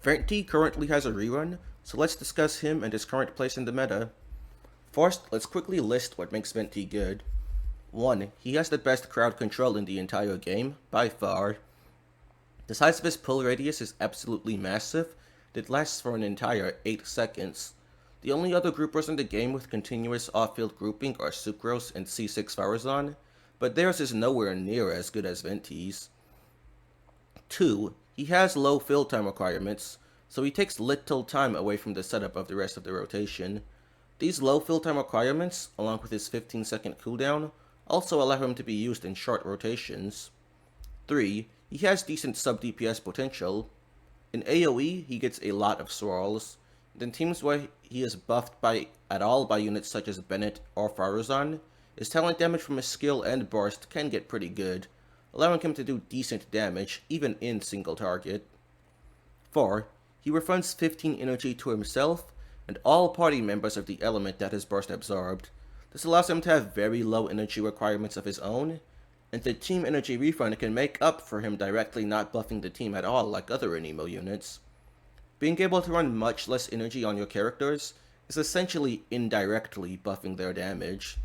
Venti currently has a rerun, so let's discuss him and his current place in the meta. First, let's quickly list what makes Venti good. 1. He has the best crowd control in the entire game, by far. The size of his pull radius is absolutely massive. It lasts for an entire 8 seconds. The only other groupers in the game with continuous off-field grouping are Sucrose and C6 Farazan, but theirs is nowhere near as good as Venti's. 2. He has low fill time requirements, so he takes little time away from the setup of the rest of the rotation. These low fill time requirements, along with his 15-second cooldown, also allow him to be used in short rotations. 3. He has decent sub-DPS potential. In AoE, he gets a lot of swirls. In teams where he is buffed at all by units such as Bennett or Farazan, his talent damage from his skill and burst can get pretty good, allowing him to do decent damage even in single target. 4. He refunds 15 energy to himself and all party members of the element that his burst absorbed. This allows him to have very low energy requirements of his own, and the team energy refund can make up for him directly not buffing the team at all like other Anemo units. Being able to run much less energy on your characters is essentially indirectly buffing their damage.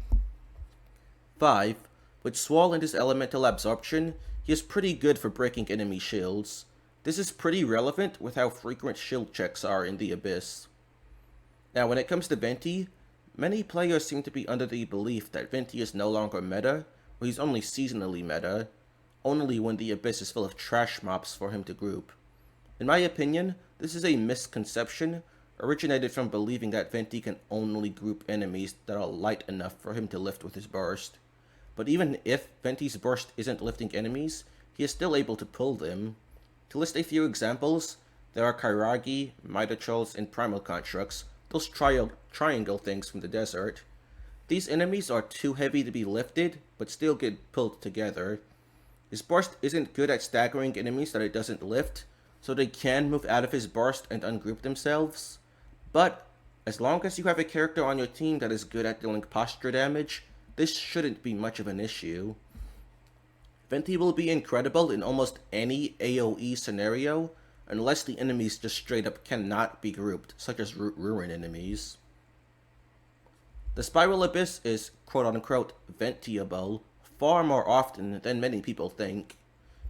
5. With Swirl and his elemental absorption, he is pretty good for breaking enemy shields. This is pretty relevant with how frequent shield checks are in the Abyss. Now when it comes to Venti, many players seem to be under the belief that Venti is no longer meta, or he's only seasonally meta, only when the Abyss is full of trash mobs for him to group. In my opinion, this is a misconception, originated from believing that Venti can only group enemies that are light enough for him to lift with his burst. But even if Venti's burst isn't lifting enemies, he is still able to pull them. To list a few examples, there are Kairagi, Mitotrolls, and Primal Constructs, those triangle things from the desert. These enemies are too heavy to be lifted, but still get pulled together. His burst isn't good at staggering enemies that it doesn't lift, so they can move out of his burst and ungroup themselves. But as long as you have a character on your team that is good at dealing posture damage, this shouldn't be much of an issue. Venti will be incredible in almost any AoE scenario, unless the enemies just straight up cannot be grouped, such as Ruin enemies. The Spiral Abyss is quote-unquote ventiable far more often than many people think.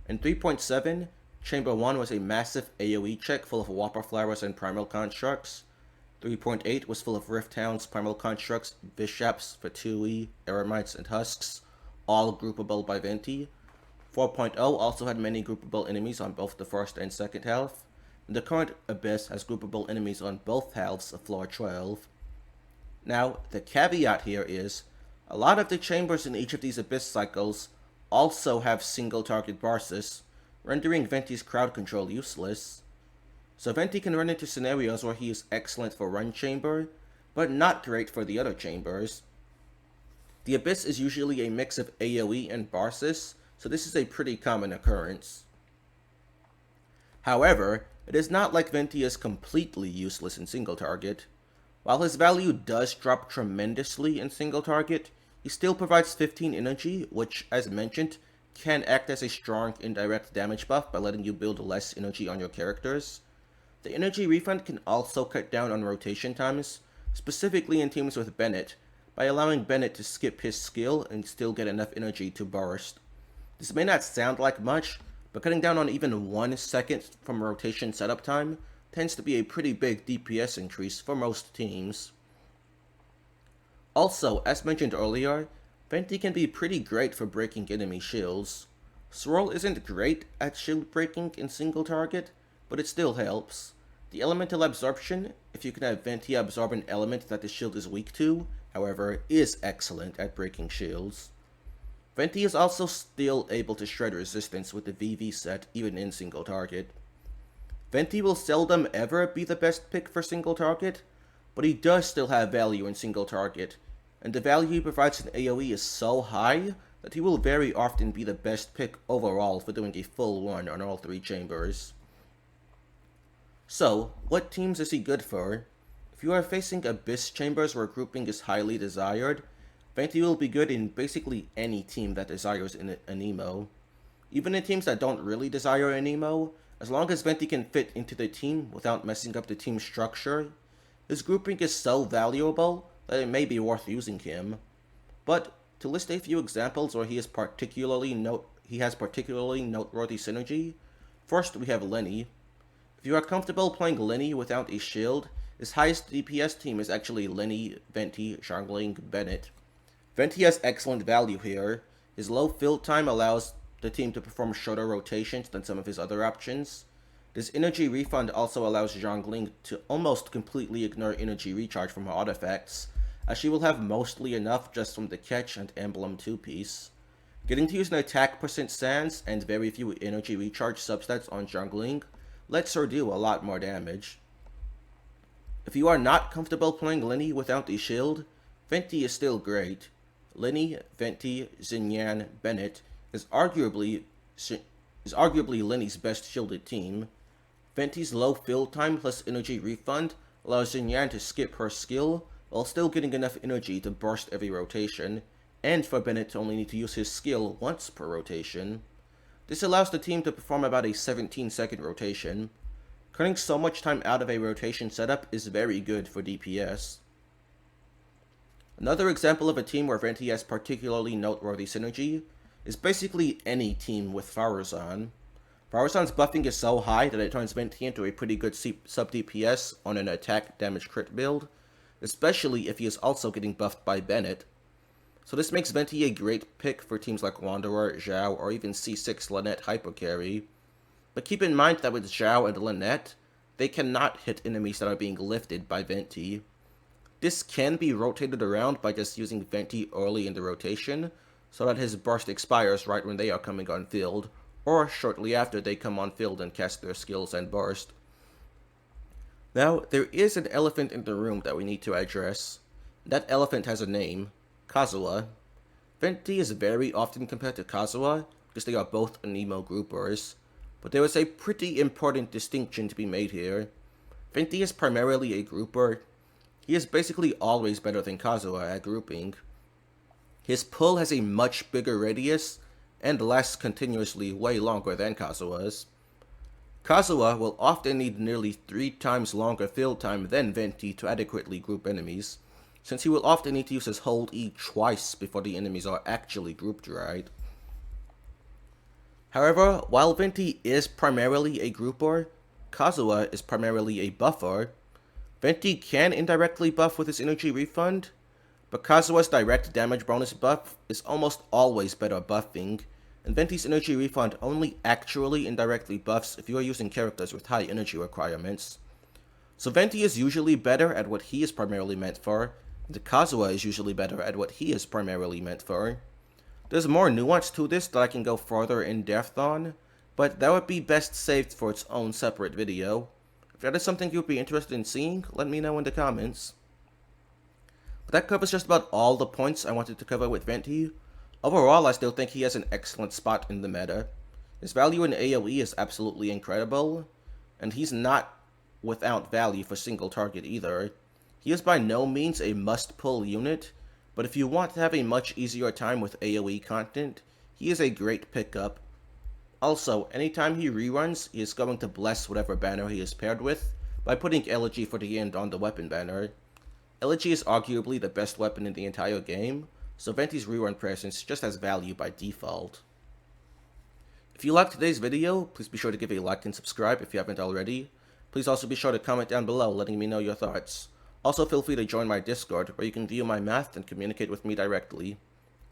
In 3.7, Chamber 1 was a massive AoE check full of Whopper Flowers and Primal Constructs. 3.8 was full of Rift Hounds, Primal Constructs, Bishaps, Fatui, Eremites, and Husks, all groupable by Venti. 4.0 also had many groupable enemies on both the first and second half, and the current Abyss has groupable enemies on both halves of floor 12. Now, the caveat here is, a lot of the chambers in each of these Abyss cycles also have single target Barsis, rendering Venti's crowd control useless. So Venti can run into scenarios where he is excellent for Run Chamber, but not great for the other chambers. The Abyss is usually a mix of AoE and Barsis, so this is a pretty common occurrence. However, it is not like Venti is completely useless in single target. While his value does drop tremendously in single target, he still provides 15 energy, which, as mentioned, can act as a strong indirect damage buff by letting you build less energy on your characters. The energy refund can also cut down on rotation times, specifically in teams with Bennett, by allowing Bennett to skip his skill and still get enough energy to burst. This may not sound like much, but cutting down on even 1 second from rotation setup time tends to be a pretty big DPS increase for most teams. Also, as mentioned earlier, Venti can be pretty great for breaking enemy shields. Swirl isn't great at shield breaking in single target, but it still helps. The elemental absorption, if you can have Venti absorb an element that the shield is weak to, however, is excellent at breaking shields. Venti is also still able to shred resistance with the VV set even in single target. Venti will seldom ever be the best pick for single target, but he does still have value in single target, and the value he provides in AoE is so high that he will very often be the best pick overall for doing a full run on all 3 chambers. So, what teams is he good for? If you are facing Abyss chambers where grouping is highly desired, Venti will be good in basically any team that desires an Emo. Even in teams that don't really desire an Emo, As long as Venti can fit into the team without messing up the team structure, his grouping is so valuable that it may be worth using him. But to list a few examples where he has particularly noteworthy synergy, first we have Lenny. If you are comfortable playing Lenny without a shield, his highest DPS team is actually Lenny, Venti, Xiangling, Bennett. Venti has excellent value here. His low field time allows the team to perform shorter rotations than some of his other options. This energy refund also allows Xiangling to almost completely ignore energy recharge from her artifacts, as she will have mostly enough just from the catch and emblem 2-piece. Getting to use an attack percent sans and very few energy recharge substats on Xiangling lets her do a lot more damage. If you are not comfortable playing Lenny without the shield, Venti is still great. Lenny, Venti, Xinyan, Bennett is arguably Lenny's best shielded team. Venti's low field time plus energy refund allows Xinyan to skip her skill while still getting enough energy to burst every rotation, and for Bennett to only need to use his skill once per rotation. This allows the team to perform about a 17-second rotation. Cutting so much time out of a rotation setup is very good for DPS. Another example of a team where Venti has particularly noteworthy synergy is basically any team with Farazan. Farazan's buffing is so high that it turns Venti into a pretty good sub-DPS on an attack damage crit build, especially if he is also getting buffed by Bennett. So this makes Venti a great pick for teams like Wanderer, Zhao, or even C6 Lynette Hypercarry. But keep in mind that with Zhao and Lynette, they cannot hit enemies that are being lifted by Venti. This can be rotated around by just using Venti early in the rotation, so that his burst expires right when they are coming on field, or shortly after they come on field and cast their skills and burst. Now, there is an elephant in the room that we need to address. That elephant has a name, Kazuha. Venti is very often compared to Kazuha, because they are both Anemo groupers, but there is a pretty important distinction to be made here. Venti is primarily a grouper. He is basically always better than Kazuha at grouping. His pull has a much bigger radius, and lasts continuously way longer than Kazuha's. Kazuha will often need nearly 3 times longer field time than Venti to adequately group enemies, since he will often need to use his hold E twice before the enemies are actually grouped right. However, while Venti is primarily a grouper, Kazuha is primarily a buffer. Venti can indirectly buff with his energy refund, but Kazuha's direct damage bonus buff is almost always better buffing, and Venti's energy refund only actually indirectly buffs if you are using characters with high energy requirements. So Venti is usually better at what he is primarily meant for, and Kazuha is usually better at what he is primarily meant for. There's more nuance to this that I can go further in depth on, but that would be best saved for its own separate video. If that is something you'd be interested in seeing, let me know in the comments. But that covers just about all the points I wanted to cover with Venti. Overall, I still think he has an excellent spot in the meta. His value in AoE is absolutely incredible, and he's not without value for single target either. He is by no means a must-pull unit, but if you want to have a much easier time with AoE content, he is a great pickup. Also, anytime he reruns, he is going to bless whatever banner he is paired with by putting Elegy for the end on the weapon banner. Elegy is arguably the best weapon in the entire game, so Venti's rerun presence just has value by default. If you liked today's video, please be sure to give a like and subscribe if you haven't already. Please also be sure to comment down below letting me know your thoughts. Also feel free to join my Discord where you can view my math and communicate with me directly.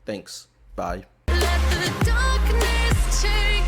Thanks. Bye. Let the darkness change.